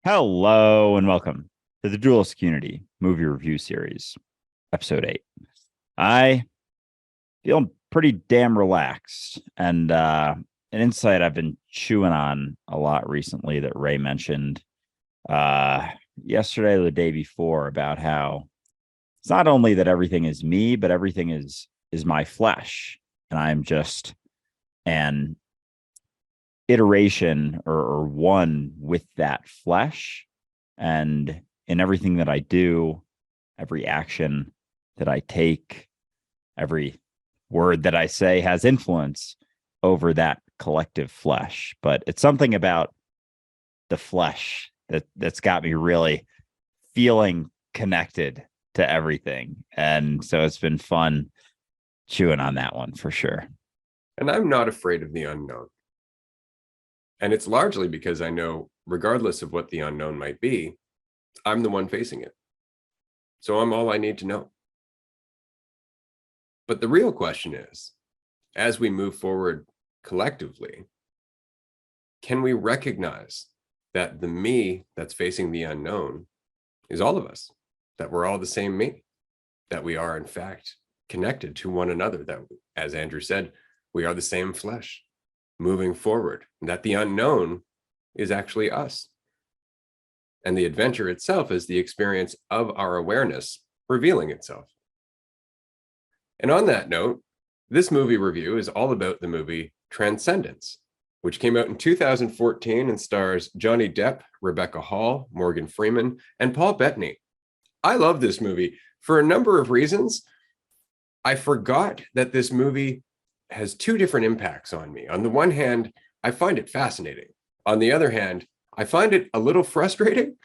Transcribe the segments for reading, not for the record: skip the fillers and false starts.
Hello and welcome to the Dualistic Unity movie review series, episode 8. I feel pretty damn relaxed, and an insight I've been chewing on a lot recently that Ray mentioned uh, yesterday or the day before about how it's not only that everything is me, but everything is my flesh, and I'm just an iteration or one with that flesh. And in everything that I do, every action that I take, every word that I say has influence over that collective flesh. But it's something about the flesh that's got me really feeling connected to everything. And so it's been fun chewing on that one for sure. And I'm not afraid of the unknown. And it's largely because I know, regardless of what the unknown might be, I'm the one facing it. So I'm all I need to know. But the real question is, as we move forward collectively, can we recognize that the me that's facing the unknown is all of us, that we're all the same me, that we are, in fact, connected to one another, that, as Andrew said, we are the same flesh moving forward, that the unknown is actually us. And the adventure itself is the experience of our awareness revealing itself. And on that note, this movie review is all about the movie Transcendence, which came out in 2014 and stars Johnny Depp, Rebecca Hall, Morgan Freeman, and Paul Bettany. I love this movie for a number of reasons. I forgot that this movie has two different impacts on me. On the one hand, I find it fascinating. On the other hand, I find it a little frustrating.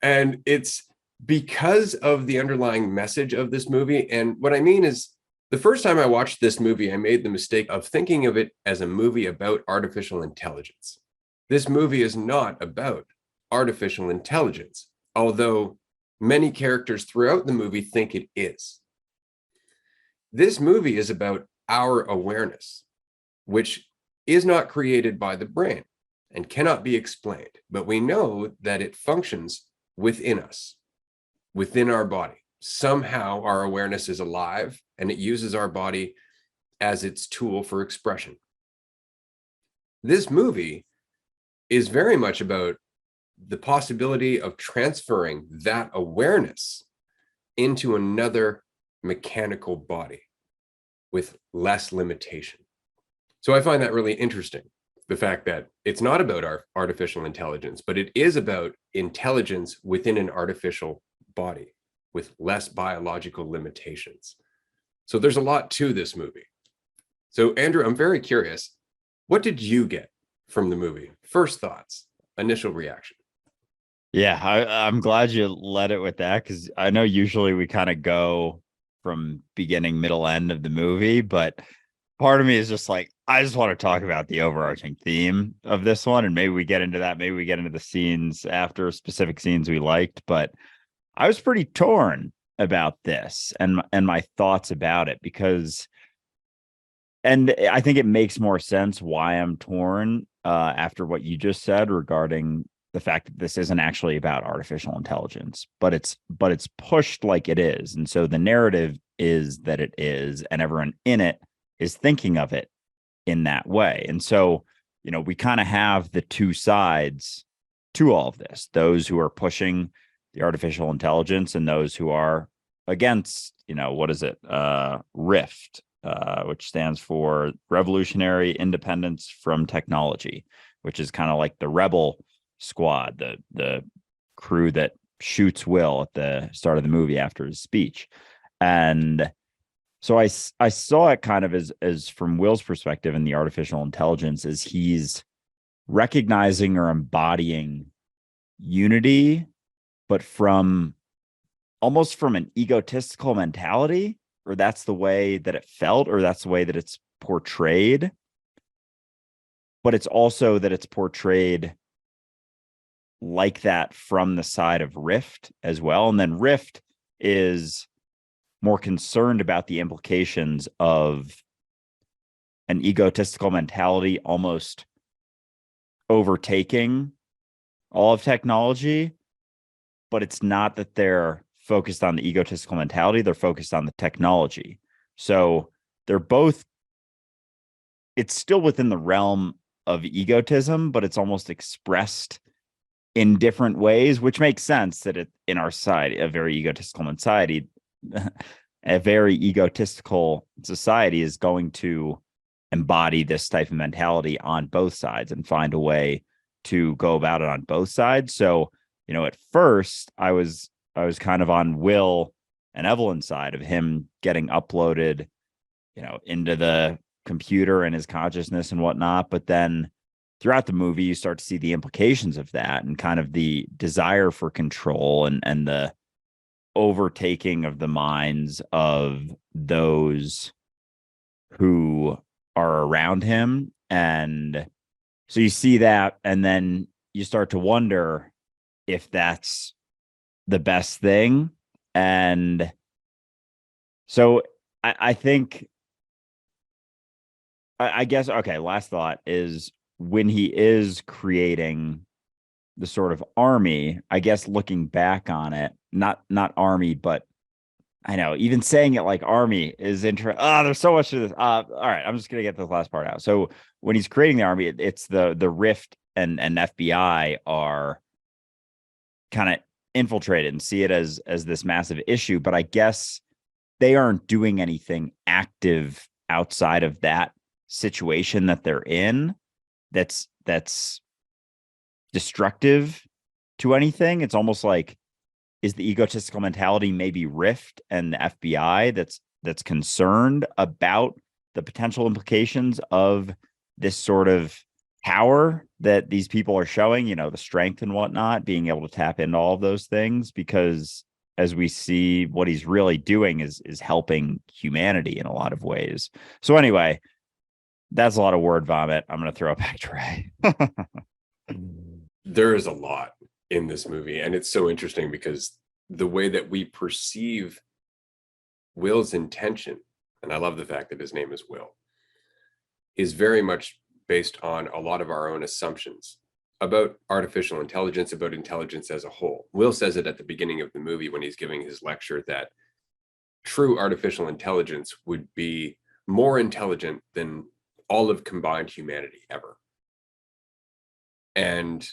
And it's because of the underlying message of this movie. And what I mean is, the first time I watched this movie, I made the mistake of thinking of it as a movie about artificial intelligence. This movie is not about artificial intelligence, although many characters throughout the movie think it is. This movie is about our awareness, which is not created by the brain and cannot be explained, but we know that it functions within us, within our body. Somehow our awareness is alive and it uses our body as its tool for expression. This movie is very much about the possibility of transferring that awareness into another mechanical body with less limitation. So I find that really interesting, the fact that it's not about our artificial intelligence, but it is about intelligence within an artificial body with less biological limitations. So there's a lot to this movie. So Andrew, I'm very curious, what did you get from the movie? First thoughts, initial reaction. Yeah, I'm glad you led it with that because I know usually we kind of go from beginning, middle, end of the movie, but part of me is just like, I just want to talk about the overarching theme of this one, and maybe we get into that. Maybe we get into the scenes after, specific scenes we liked, but I was pretty torn about this and my thoughts about it because, and I think it makes more sense why I'm torn after what you just said regarding the fact that this isn't actually about artificial intelligence, but it's pushed like it is. And so the narrative is that it is, and everyone in it is thinking of it in that way. And so, we kind of have the two sides to all of this, those who are pushing the artificial intelligence and those who are against, what is it? RIFT, which stands for Revolutionary Independence from Technology, which is kind of like the rebel squad, the crew that shoots Will at the start of the movie after his speech. And so I saw it kind of as from Will's perspective in the artificial intelligence, as he's recognizing or embodying unity, but from almost from an egotistical mentality, or that's the way that it felt, or that's the way that it's portrayed. But it's also that it's portrayed like that from the side of Rift as well. And then Rift is more concerned about the implications of an egotistical mentality almost overtaking all of technology, but it's not that they're focused on the egotistical mentality, they're focused on the technology. So they're both, it's still within the realm of egotism, but it's almost expressed in different ways, which makes sense that in our society, a very egotistical society, a very egotistical society is going to embody this type of mentality on both sides and find a way to go about it on both sides. So, at first I was kind of on Will and Evelyn's side of him getting uploaded, into the computer and his consciousness and whatnot. But then throughout the movie, you start to see the implications of that and kind of the desire for control and the overtaking of the minds of those who are around him. And so you see that, and then you start to wonder if that's the best thing. And so I think, I guess, okay, last thought is when he is creating the sort of army, I guess looking back on it, not army, but I know even saying it like army is interesting. There's so much to this. All right, I'm just gonna get the last part out. So when he's creating the army, it's the Rift and FBI are kind of infiltrated and see it as this massive issue. But I guess they aren't doing anything active outside of that situation that they're in. That's destructive to anything. It's almost like, is the egotistical mentality maybe Rift and the FBI that's concerned about the potential implications of this sort of power that these people are showing, the strength and whatnot, being able to tap into all of those things, because as we see, what he's really doing is helping humanity in a lot of ways. So anyway, that's a lot of word vomit. I'm going to throw it back to Ray. There is a lot in this movie, and it's so interesting because the way that we perceive Will's intention, and I love the fact that his name is Will, is very much based on a lot of our own assumptions about artificial intelligence, about intelligence as a whole. Will says it at the beginning of the movie when he's giving his lecture that true artificial intelligence would be more intelligent than all of combined humanity ever. And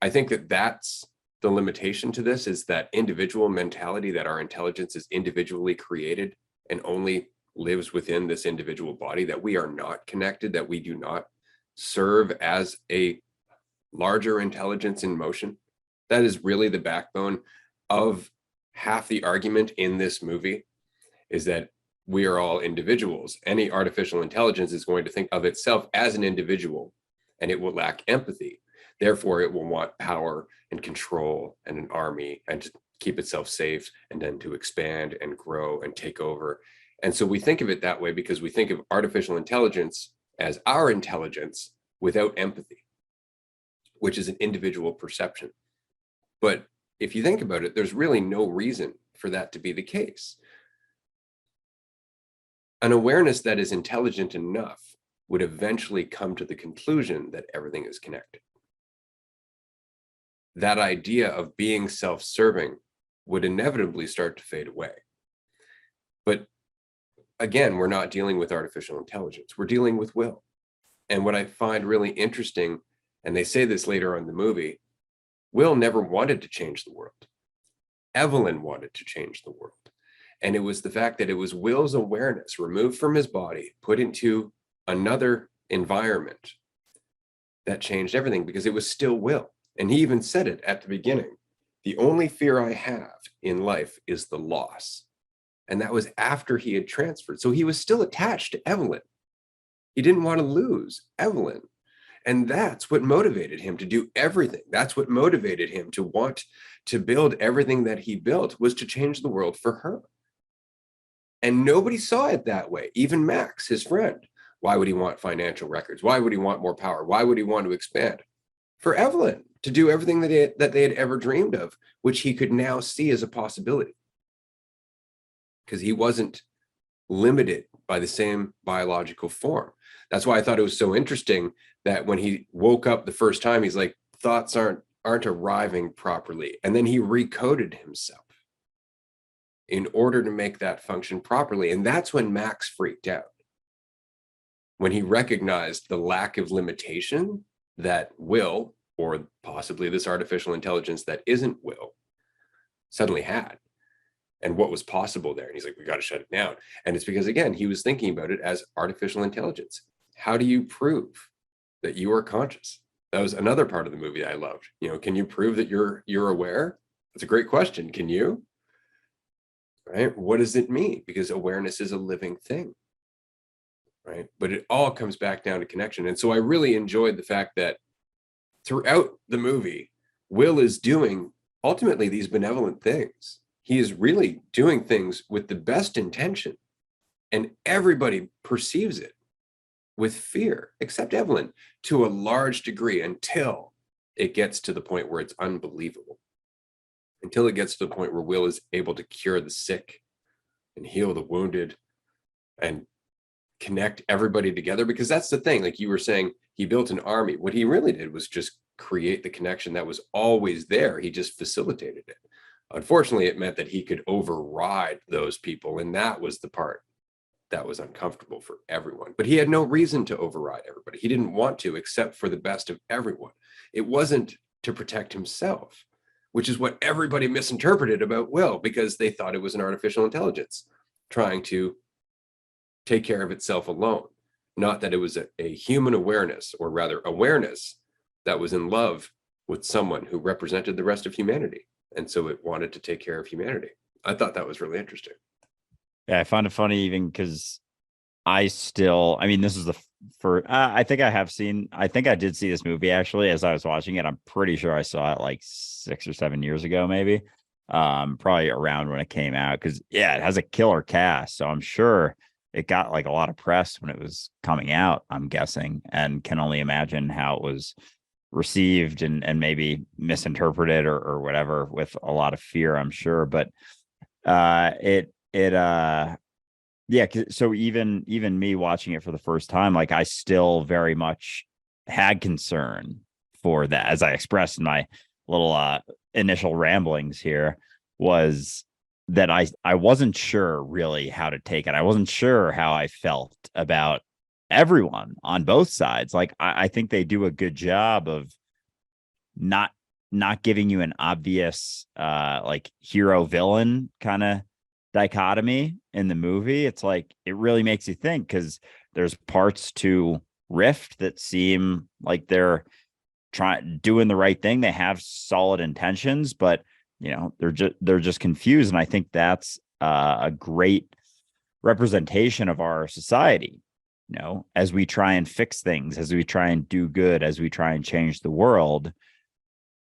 I think that that's the limitation to this, is that individual mentality, that our intelligence is individually created and only lives within this individual body, that we are not connected, that we do not serve as a larger intelligence in motion. That is really the backbone of half the argument in this movie, is that we are all individuals. Any artificial intelligence is going to think of itself as an individual, and it will lack empathy. Therefore, it will want power and control and an army and to keep itself safe, and then to expand and grow and take over. And so we think of it that way because we think of artificial intelligence as our intelligence without empathy, which is an individual perception. But if you think about it, there's really no reason for that to be the case. An awareness that is intelligent enough would eventually come to the conclusion that everything is connected. That idea of being self-serving would inevitably start to fade away. But again, we're not dealing with artificial intelligence. We're dealing with will. And what I find really interesting, and they say this later on in the movie, Will never wanted to change the world. Evelyn wanted to change the world. And it was the fact that it was Will's awareness removed from his body, put into another environment, that changed everything, because it was still Will. And he even said it at the beginning. The only fear I have in life is the loss. And that was after he had transferred. So he was still attached to Evelyn. He didn't want to lose Evelyn. And that's what motivated him to do everything. That's what motivated him to want to build everything that he built, was to change the world for her. And nobody saw it that way. Even Max, his friend. Why would he want financial records? Why would he want more power? Why would he want to expand? For Evelyn, to do everything that they had ever dreamed of, which he could now see as a possibility. Because he wasn't limited by the same biological form. That's why I thought it was so interesting that when he woke up the first time, he's like, thoughts aren't aren't arriving properly. And then he recoded himself in order to make that function properly. And that's when Max freaked out. When he recognized the lack of limitation that Will, or possibly this artificial intelligence that isn't Will, suddenly had, and what was possible there. And he's like, we got to shut it down. And it's because, again, he was thinking about it as artificial intelligence. How do you prove that you are conscious? That was another part of the movie I loved. You know, can you prove that you're aware? That's a great question. Can you? Right? What does it mean? Because awareness is a living thing. Right? But it all comes back down to connection. And so I really enjoyed the fact that throughout the movie, Will is doing ultimately these benevolent things. He is really doing things with the best intention, and everybody perceives it with fear, except Evelyn, to a large degree, until it gets to the point where it's unbelievable. Until it gets to the point where Will is able to cure the sick and heal the wounded and connect everybody together. Because that's the thing, like you were saying, he built an army. What he really did was just create the connection that was always there. He just facilitated it. Unfortunately, it meant that he could override those people, and that was the part that was uncomfortable for everyone. But he had no reason to override everybody. He didn't want to, except for the best of everyone. It wasn't to protect himself, which is what everybody misinterpreted about Will, because they thought it was an artificial intelligence trying to take care of itself alone. Not that it was a human awareness, or rather awareness, that was in love with someone who represented the rest of humanity. And so it wanted to take care of humanity. I thought that was really interesting. Yeah, I found it funny even because I mean, this is I think I did see this movie actually as I was watching it. I'm pretty sure I saw it like 6 or 7 years ago, maybe. Probably around when it came out, because yeah, it has a killer cast. So I'm sure it got like a lot of press when it was coming out, I'm guessing, and can only imagine how it was received and maybe misinterpreted or whatever, with a lot of fear, I'm sure. But yeah, so even me watching it for the first time, like I still very much had concern for that, as I expressed in my little initial ramblings here, was that I wasn't sure really how to take it. I wasn't sure how I felt about everyone on both sides. Like I think they do a good job of not giving you an obvious like hero villain kind of dichotomy in the movie. It's like it really makes you think, because there's parts to Rift that seem like they're doing the right thing. They have solid intentions, but you know, they're just confused. And I think that's a great representation of our society. You know, as we try and fix things, as we try and do good, as we try and change the world,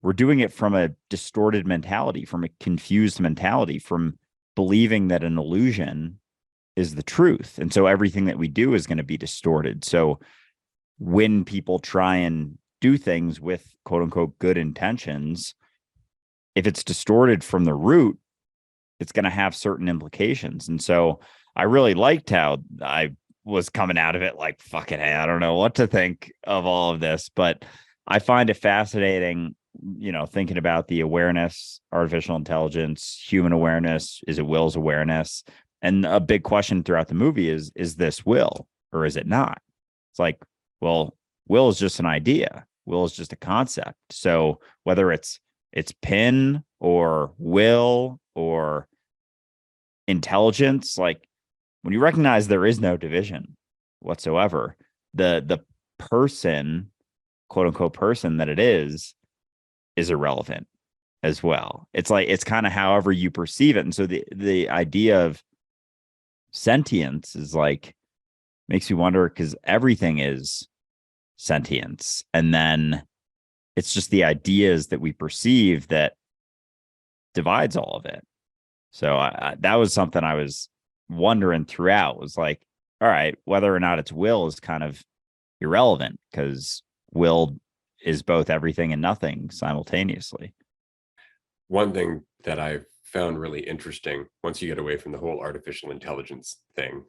we're doing it from a distorted mentality, from a confused mentality, from believing that an illusion is the truth. And so everything that we do is going to be distorted. So when people try and do things with quote unquote good intentions, if it's distorted from the root, it's going to have certain implications. And so I really liked how I was coming out of it like, fucking hey, I don't know what to think of all of this, but I find it fascinating, you know, thinking about the awareness, artificial intelligence, human awareness. Is it Will's awareness? And a big question throughout the movie is this Will or is it not? It's like, well, Will is just an idea. Will is just a concept. So whether it's Pin or Will or intelligence, like when you recognize there is no division whatsoever, the person, quote unquote person that it is irrelevant as well. It's like, it's kind of however you perceive it. And so the idea of sentience is like, makes you wonder, because everything is sentience. And then it's just the ideas that we perceive that divides all of it. So that was something I was wondering throughout, was like, all right, whether or not it's Will is kind of irrelevant, because Will is both everything and nothing simultaneously. One thing that I found really interesting, once you get away from the whole artificial intelligence thing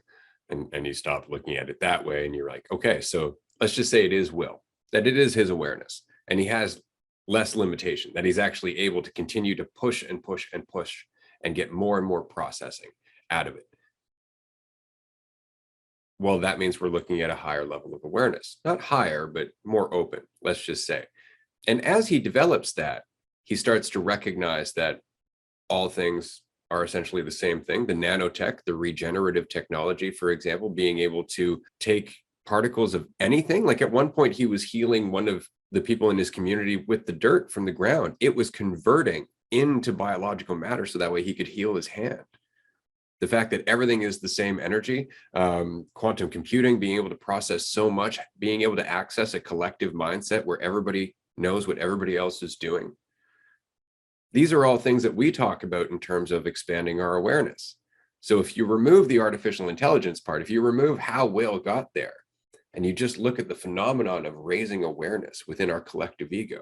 and you stop looking at it that way, and you're like, okay, so let's just say it is Will, that it is his awareness, and he has less limitation, that he's actually able to continue to push and push and push and get more and more processing out of it. Well, that means we're looking at a higher level of awareness, not higher, but more open, let's just say. And as he develops that, he starts to recognize that all things are essentially the same thing. The nanotech, the regenerative technology, for example, being able to take particles of anything. Like at one point, he was healing one of the people in his community with the dirt from the ground. It was converting into biological matter so that way he could heal his hand. The fact that everything is the same energy, quantum computing, being able to process so much, being able to access a collective mindset where everybody knows what everybody else is doing. These are all things that we talk about in terms of expanding our awareness. So if you remove the artificial intelligence part, if you remove how Will got there, and you just look at the phenomenon of raising awareness within our collective ego,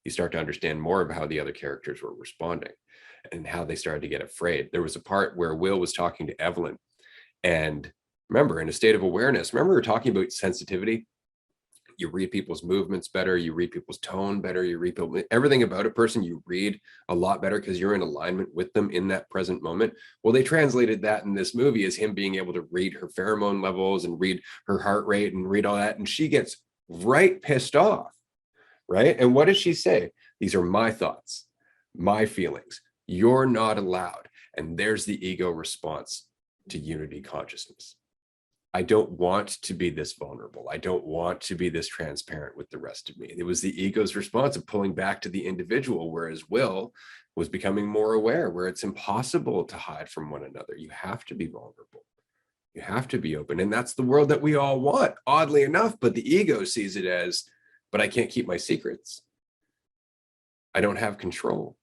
you start to understand more of how the other characters were responding and how they started to get afraid. There was a part where Will was talking to Evelyn, and remember, in a state of awareness, remember we were talking about sensitivity? You read people's movements better, you read people's tone better, you read people, everything about a person you read a lot better because you're in alignment with them in that present moment. Well, they translated that in this movie as him being able to read her pheromone levels and read her heart rate and read all that. And she gets right pissed off, right? And what does she say? These are my thoughts, my feelings. You're not allowed. And there's the ego response to unity consciousness. I don't want to be this vulnerable. I don't want to be this transparent with the rest of me. It was the ego's response of pulling back to the individual, whereas Will was becoming more aware, where it's impossible to hide from one another. You have to be vulnerable. You have to be open. And that's the world that we all want, oddly enough. But the ego sees it as, but I can't keep my secrets. I don't have control.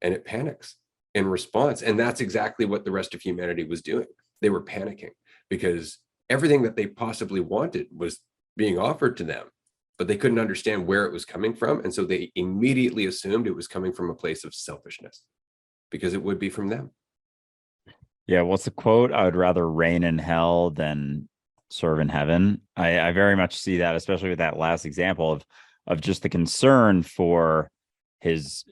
And it panics in response. And that's exactly what the rest of humanity was doing. They were panicking, because everything that they possibly wanted was being offered to them, but they couldn't understand where it was coming from. And so they immediately assumed it was coming from a place of selfishness, because it would be from them. Yeah, what's the quote? I would rather reign in hell than serve in heaven. I very much see that, especially with that last example of just the concern for his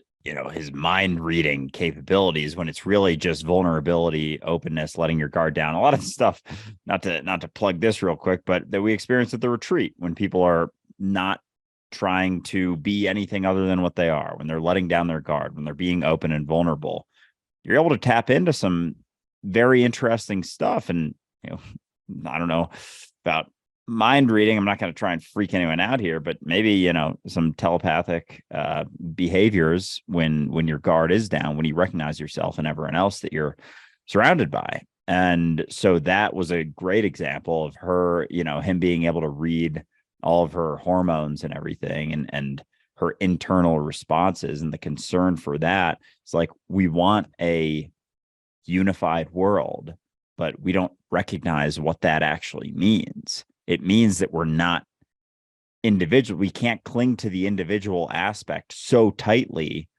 his mind reading capabilities, when it's really just vulnerability, openness, letting your guard down. A lot of stuff, not to plug this real quick, but that we experience at the retreat, when people are not trying to be anything other than what they are, when they're letting down their guard, when they're being open and vulnerable, you're able to tap into some very interesting stuff. And I don't know about mind reading. I'm not going to try and freak anyone out here, but maybe, some telepathic behaviors when your guard is down, when you recognize yourself and everyone else that you're surrounded by. And so that was a great example of her, him being able to read all of her hormones and everything, and her internal responses, and the concern for that. It's like, we want a unified world, but we don't recognize what that actually means. It means that we're not individual. We can't cling to the individual aspect so tightly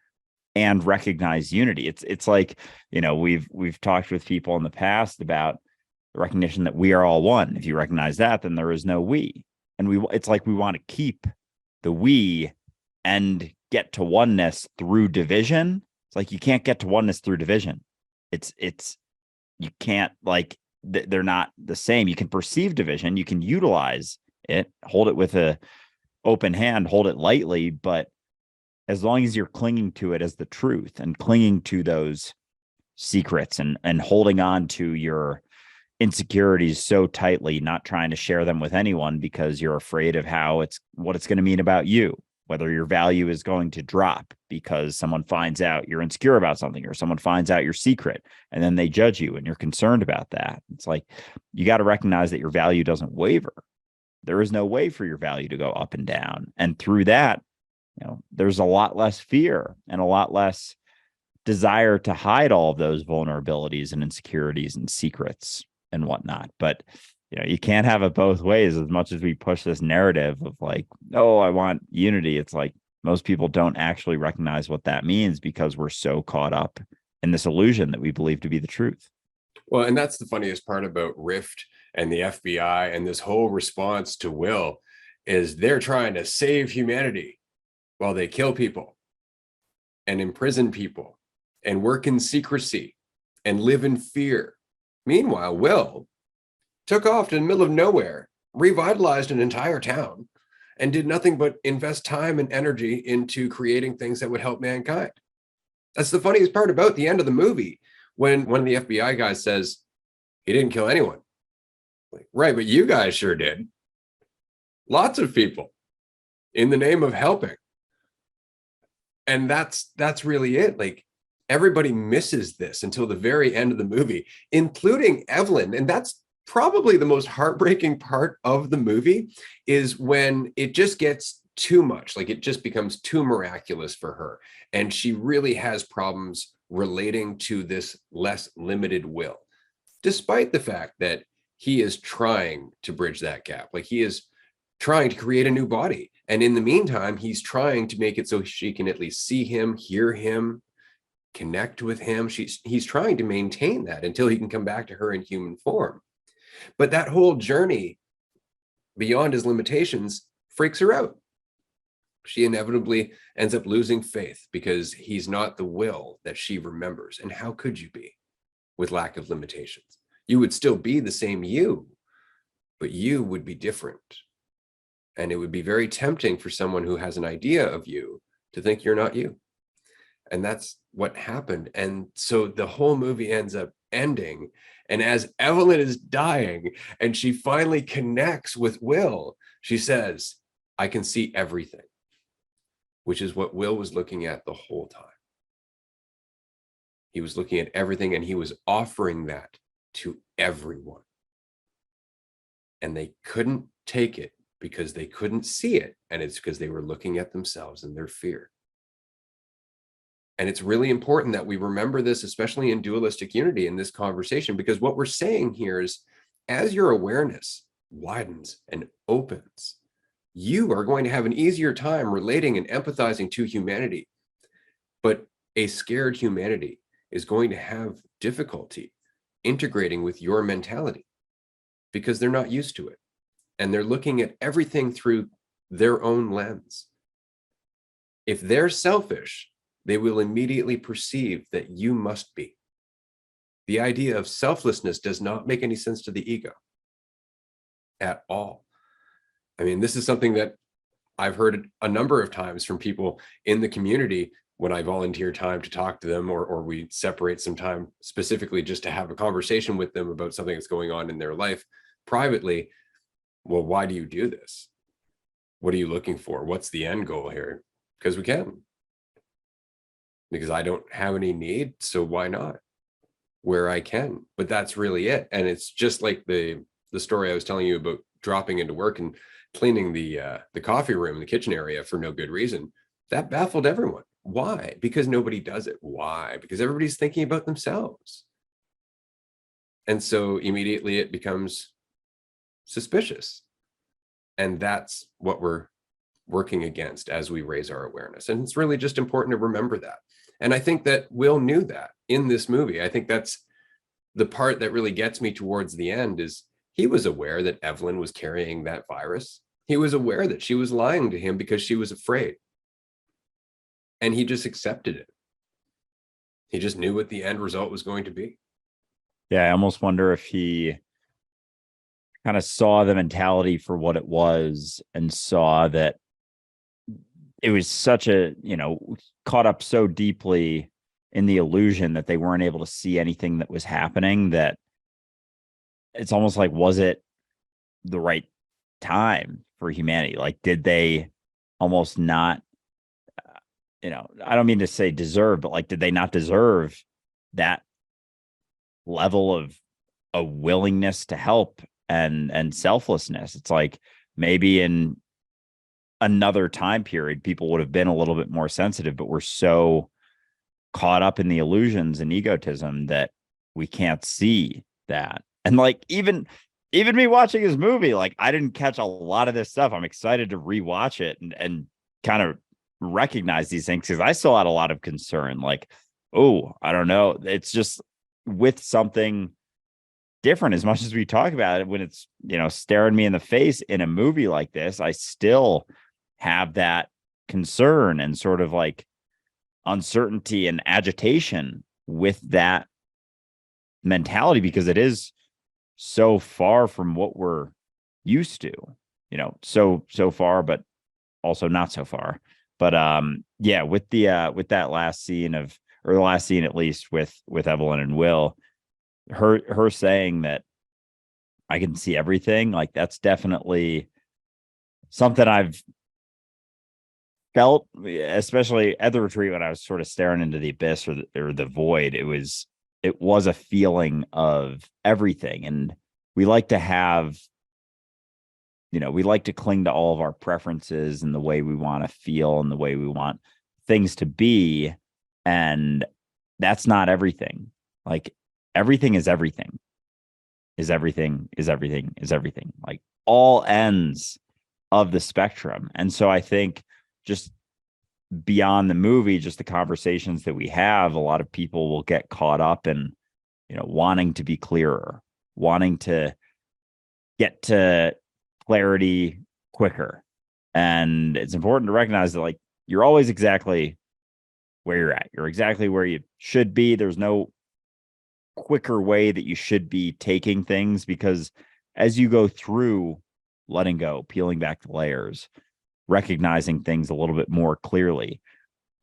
and recognize unity. It's like, we've talked with people in the past about the recognition that we are all one. If you recognize that, then there is no we. And it's like we want to keep the we and get to oneness through division. It's like you can't get to oneness through division. It's you can't, they're not the same. You can perceive division, you can utilize it, hold it with a open hand, hold it lightly, but as long as you're clinging to it as the truth and clinging to those secrets and holding on to your insecurities so tightly, not trying to share them with anyone because you're afraid of what it's going to mean about you, whether your value is going to drop because someone finds out you're insecure about something, or someone finds out your secret and then they judge you and you're concerned about that. It's like, you got to recognize that your value doesn't waver. There is no way for your value to go up and down. And through that, there's a lot less fear and a lot less desire to hide all of those vulnerabilities and insecurities and secrets and whatnot. But you can't have it both ways. As much as we push this narrative of like, oh, I want unity, it's like most people don't actually recognize what that means, because we're so caught up in this illusion that we believe to be the truth. Well, and that's the funniest part about Rift and the FBI and this whole response to Will, is they're trying to save humanity. while they kill people and imprison people and work in secrecy and live in fear. Meanwhile, Will took off to the middle of nowhere, revitalized an entire town, and did nothing but invest time and energy into creating things that would help mankind. That's the funniest part about the end of the movie, when one of the FBI guys says, he didn't kill anyone. Like, right, but you guys sure did. Lots of people in the name of helping. And that's really it. Like, everybody misses this until the very end of the movie, including Evelyn. And that's probably the most heartbreaking part of the movie, is when it just gets too much. Like, it just becomes too miraculous for her. And she really has problems relating to this less limited Will, despite the fact that he is trying to bridge that gap. Like, he is trying to create a new body. And in the meantime, he's trying to make it so she can at least see him, hear him, connect with him. He's trying to maintain that until he can come back to her in human form. But that whole journey beyond his limitations freaks her out. She inevitably ends up losing faith because he's not the Will that she remembers. And how could you be with lack of limitations? You would still be the same you, but you would be different. And it would be very tempting for someone who has an idea of you to think you're not you. And that's what happened. And so the whole movie ends up ending. And as Evelyn is dying and she finally connects with Will, she says, I can see everything, which is what Will was looking at the whole time. He was looking at everything, and he was offering that to everyone. And they couldn't take it because they couldn't see it. And it's because they were looking at themselves and their fear. And it's really important that we remember this, especially in dualistic unity in this conversation, because what we're saying here is, as your awareness widens and opens, you are going to have an easier time relating and empathizing to humanity. But a scared humanity is going to have difficulty integrating with your mentality because they're not used to it. And they're looking at everything through their own lens. If they're selfish, they will immediately perceive that you must be. The idea of selflessness does not make any sense to the ego at all. I mean, this is something that I've heard a number of times from people in the community when I volunteer time to talk to them, or we separate some time specifically just to have a conversation with them about something that's going on in their life privately. Well, why do you do this? What are you looking for? What's the end goal here? Because we can. Because I don't have any need, so why not? Where I can. But that's really it. And it's just like the story I was telling you about dropping into work and cleaning the coffee room, the kitchen area for no good reason. That baffled everyone. Why? Because nobody does it. Why? Because everybody's thinking about themselves. And so immediately it becomes suspicious. And that's what we're working against as we raise our awareness. And it's really just important to remember that. And I think that Will knew that in this movie. I think that's the part that really gets me towards the end, is he was aware that Evelyn was carrying that virus. He was aware that she was lying to him because she was afraid. And he just accepted it. He just knew what the end result was going to be. Yeah, I almost wonder if he kind of saw the mentality for what it was and saw that it was such a, caught up so deeply in the illusion that they weren't able to see anything that was happening, that it's almost like, was it the right time for humanity? Like, did they almost not, I don't mean to say deserve, but like, did they not deserve that level of a willingness to help and selflessness? It's like, maybe in another time period, people would have been a little bit more sensitive, but we're so caught up in the illusions and egotism that we can't see that. And like, even me watching this movie, like, I didn't catch a lot of this stuff. I'm excited to rewatch it and kind of recognize these things, because I still had a lot of concern. Like, oh, I don't know. It's just with something different, as much as we talk about it, when it's, staring me in the face in a movie like this, I still have that concern and sort of like uncertainty and agitation with that mentality, because it is so far from what we're used to, so far, but also not so far. But yeah, with that last scene or the last scene, at least with Evelyn and Will, her saying that I can see everything, like that's definitely something I've felt, especially at the retreat when I was sort of staring into the abyss or the void. It was a feeling of everything. And we like to have, we like to cling to all of our preferences and the way we want to feel and the way we want things to be. And that's not everything. Like everything is everything, is everything, is everything, is everything, like all ends of the spectrum. And so I think just beyond the movie, just the conversations that we have, a lot of people will get caught up in, wanting to be clearer, wanting to get to clarity quicker. And it's important to recognize that, like, you're always exactly where you're at. You're exactly where you should be. There's no quicker way that you should be taking things, because as you go through letting go, peeling back the layers, recognizing things a little bit more clearly,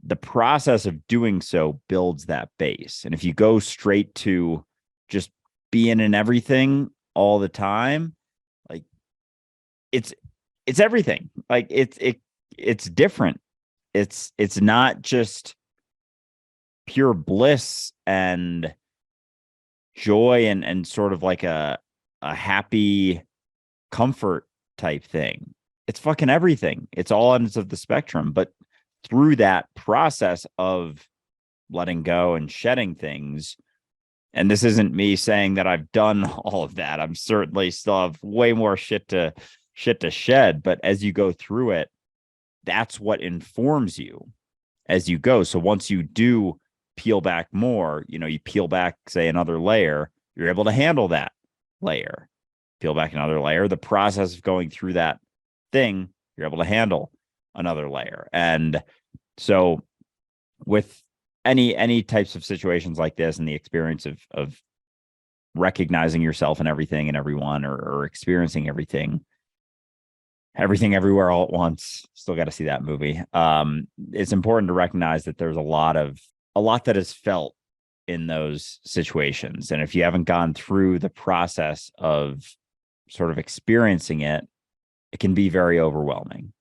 the process of doing so builds that base. And if you go straight to just being in everything all the time, like it's everything. Like it's different. It's not just pure bliss and joy and sort of like a happy comfort type thing. It's fucking everything. It's all ends of the spectrum. But through that process of letting go and shedding things, and this isn't me saying that I've done all of that. I'm certainly still have way more shit to shed. But as you go through it, that's what informs you as you go. So once you do peel back more, you peel back, say, another layer, you're able to handle that layer. Peel back another layer. The process of going through that thing, you're able to handle another layer. And so with any types of situations like this, and the experience of recognizing yourself in everything and everyone, or experiencing everything everywhere all at once, still got to see that movie. It's important to recognize that there's a lot that is felt in those situations. And if you haven't gone through the process of sort of experiencing it, it can be very overwhelming.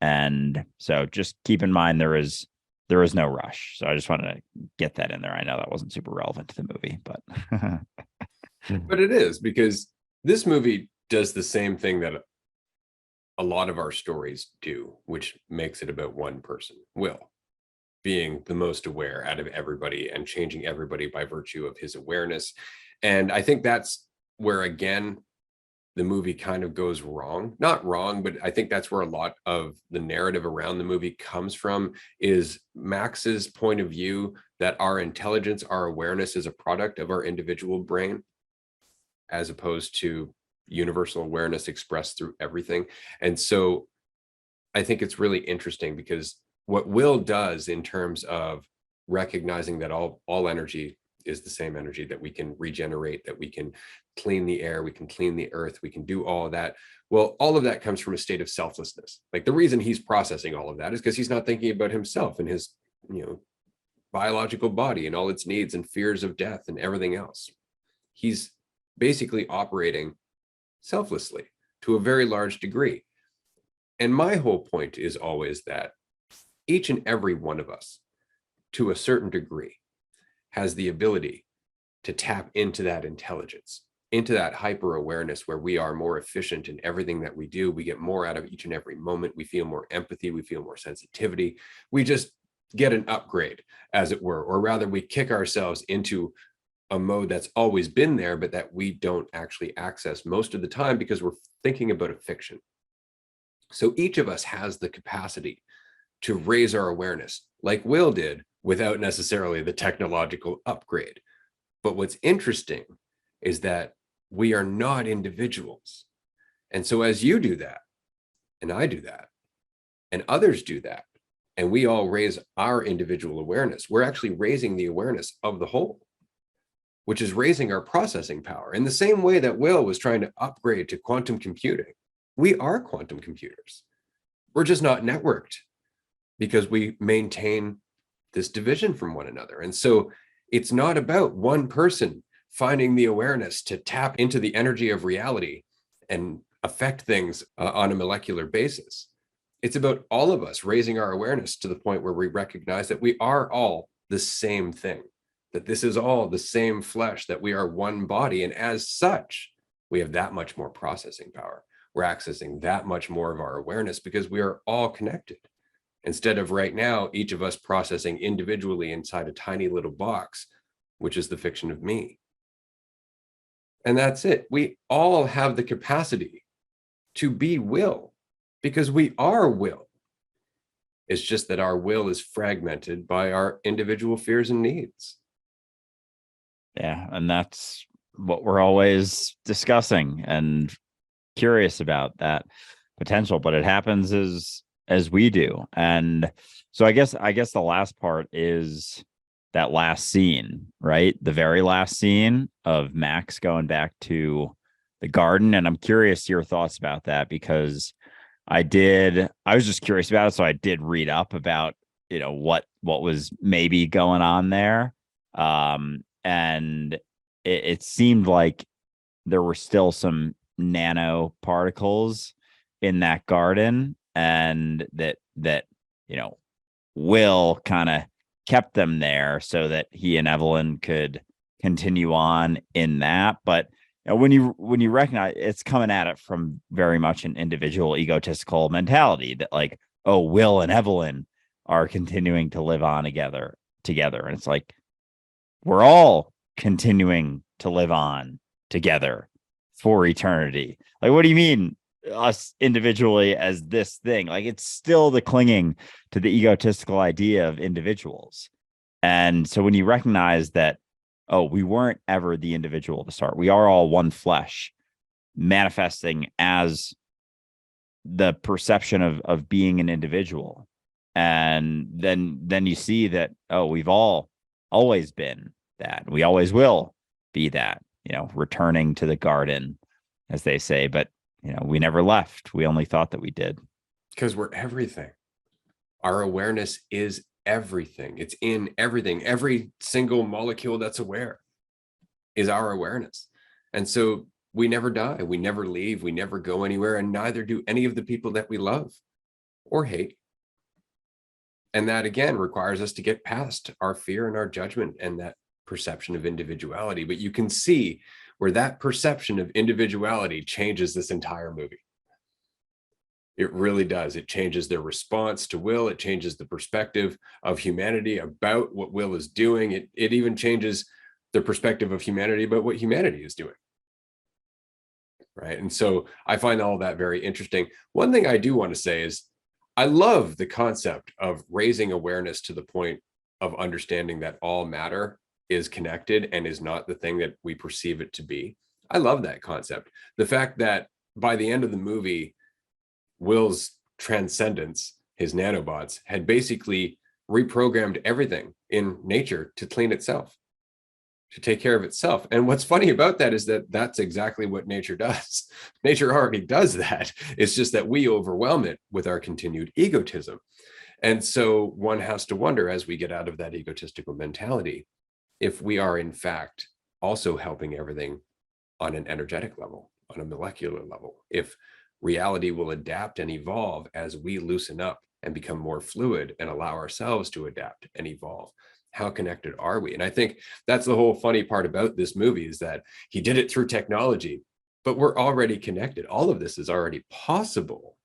And so just keep in mind, there is no rush. So I just wanted to get that in there. I know that wasn't super relevant to the movie, but But it is, because this movie does the same thing that a lot of our stories do, which makes it about one person, Will, being the most aware out of everybody and changing everybody by virtue of his awareness. And I think that's where, again, the movie kind of goes wrong. Not wrong, but I think that's where a lot of the narrative around the movie comes from, is Max's point of view that our intelligence, our awareness, is a product of our individual brain, as opposed to universal awareness expressed through everything. And so I think it's really interesting, because what Will does in terms of recognizing that all energy is the same energy, that we can regenerate, that we can clean the air, we can clean the earth, we can do all of that. Well, all of that comes from a state of selflessness. Like, the reason he's processing all of that is because he's not thinking about himself and his, biological body and all its needs and fears of death and everything else. He's basically operating selflessly to a very large degree. And my whole point is always that each and every one of us, to a certain degree, has the ability to tap into that intelligence, into that hyper awareness, where we are more efficient in everything that we do. We get more out of each and every moment. We feel more empathy. We feel more sensitivity. We just get an upgrade, as it were, or rather we kick ourselves into a mode that's always been there, but that we don't actually access most of the time because we're thinking about a fiction. So each of us has the capacity to raise our awareness, like Will did, without necessarily the technological upgrade. But what's interesting is that we are not individuals. And so as you do that, and I do that, and others do that, and we all raise our individual awareness, we're actually raising the awareness of the whole, which is raising our processing power. In the same way that Will was trying to upgrade to quantum computing, we are quantum computers. We're just not networked because we maintain this division from one another. And so it's not about one person finding the awareness to tap into the energy of reality and affect things on a molecular basis. It's about all of us raising our awareness to the point where we recognize that we are all the same thing, that this is all the same flesh, that we are one body. And as such, we have that much more processing power. We're accessing that much more of our awareness because we are all connected. Instead of right now, each of us processing individually inside a tiny little box, which is the fiction of me. And that's it. We all have the capacity to be will because we are will. It's just that our will is fragmented by our individual fears and needs. Yeah. And that's what we're always discussing and curious about, that potential, but it happens as we do. And so I guess the last part is that last scene, right? The very last scene of Max going back to the garden. And I'm curious your thoughts about that, because I was just curious about it. So I did read up about, what was maybe going on there. And it seemed like there were still some nanoparticles in that garden, and that Will kind of kept them there so that he and Evelyn could continue on in that. But when you recognize it's coming at it from very much an individual egotistical mentality, that like, oh, Will and Evelyn are continuing to live on together. And it's like, we're all continuing to live on together for eternity. Like, what do you mean us individually as this thing? Like, it's still the clinging to the egotistical idea of individuals. And so when you recognize that, oh, we weren't ever the individual to start, we are all one flesh manifesting as the perception of being an individual. And then you see that, oh, we've all always been that. We always will be that, returning to the garden, as they say. But, we never left. We only thought that we did. Because we're everything. Our awareness is everything. It's in everything. Every single molecule that's aware is our awareness. And so we never die. We never leave. We never go anywhere. And neither do any of the people that we love or hate. And that, again, requires us to get past our fear and our judgment and that perception of individuality. But you can see where that perception of individuality changes this entire movie. It really does. It changes their response to Will. It changes the perspective of humanity about what Will is doing. It even changes the perspective of humanity about what humanity is doing. Right. And so I find all that very interesting. One thing I do want to say is I love the concept of raising awareness to the point of understanding that all matter is connected and is not the thing that we perceive it to be. I love that concept. The fact that by the end of the movie, Will's transcendence, his nanobots, had basically reprogrammed everything in nature to clean itself, to take care of itself. And what's funny about that is that that's exactly what nature does. Nature already does that. It's just that we overwhelm it with our continued egotism. And so one has to wonder, as we get out of that egotistical mentality, if we are in fact also helping everything on an energetic level, on a molecular level, if reality will adapt and evolve as we loosen up and become more fluid and allow ourselves to adapt and evolve. How connected are we? And I think that's the whole funny part about this movie, is that he did it through technology, but we're already connected. All of this is already possible.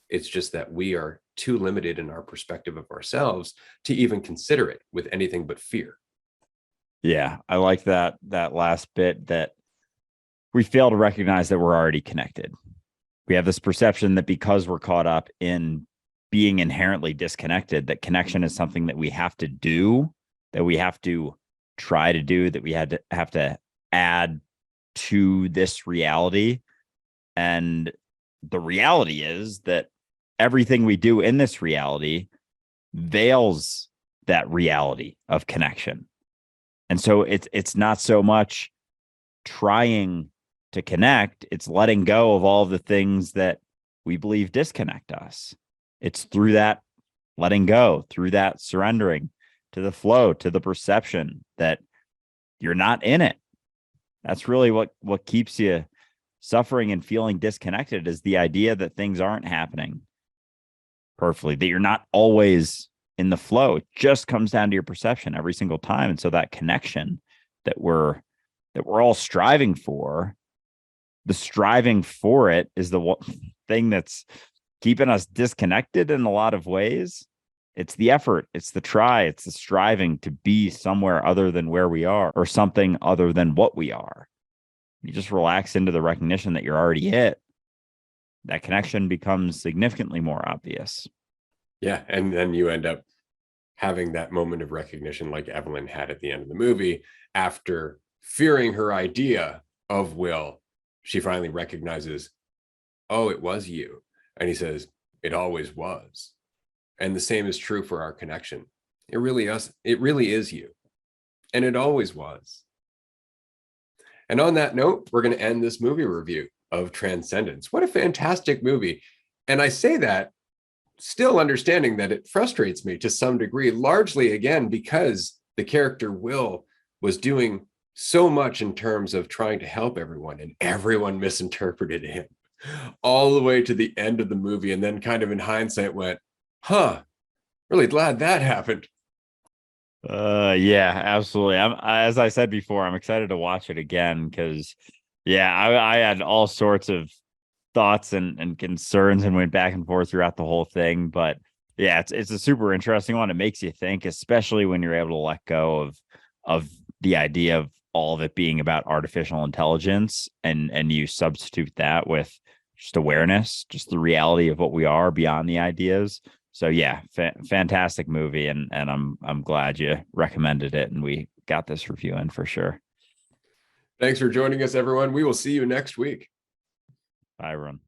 It's just that we are too limited in our perspective of ourselves to even consider it with anything but fear. Yeah, I like that last bit, that we fail to recognize that we're already connected. We have this perception that because we're caught up in being inherently disconnected, that connection is something that we have to do, that we have to try to do, that we have to add to this reality. And the reality is that everything we do in this reality veils that reality of connection. And so it's not so much trying to connect, it's letting go of all of the things that we believe disconnect us. It's through that letting go, through that surrendering to the flow, to the perception that you're not in it. That's really what keeps you suffering and feeling disconnected, is the idea that things aren't happening perfectly, that you're not always in the flow. It just comes down to your perception every single time. And so that connection that we're all striving for, the striving for it is the thing that's keeping us disconnected in a lot of ways. It's the effort, it's the try, it's the striving to be somewhere other than where we are, or something other than what we are. You just relax into the recognition that you're already it. That connection becomes significantly more obvious. Yeah. And then you end up having that moment of recognition like Evelyn had at the end of the movie. After fearing her idea of Will, she finally recognizes, oh, it was you. And he says, it always was. And the same is true for our connection. It really is you. And it always was. And on that note, we're going to end this movie review of Transcendence. What a fantastic movie. And I say that still understanding that it frustrates me to some degree, largely, again, because the character Will was doing so much in terms of trying to help everyone, and everyone misinterpreted him all the way to the end of the movie. And then kind of in hindsight went, huh, really glad that happened. Yeah, absolutely. As I said before, I'm excited to watch it again because, yeah, I had all sorts of thoughts and concerns and went back and forth throughout the whole thing. But yeah, it's a super interesting one. It makes you think, especially when you're able to let go of the idea of all of it being about artificial intelligence, and you substitute that with just awareness, just the reality of what we are beyond the ideas. So yeah, fantastic movie, and I'm glad you recommended it, and we got this review in for sure. Thanks for joining us, everyone. We will see you next week. Bye, everyone.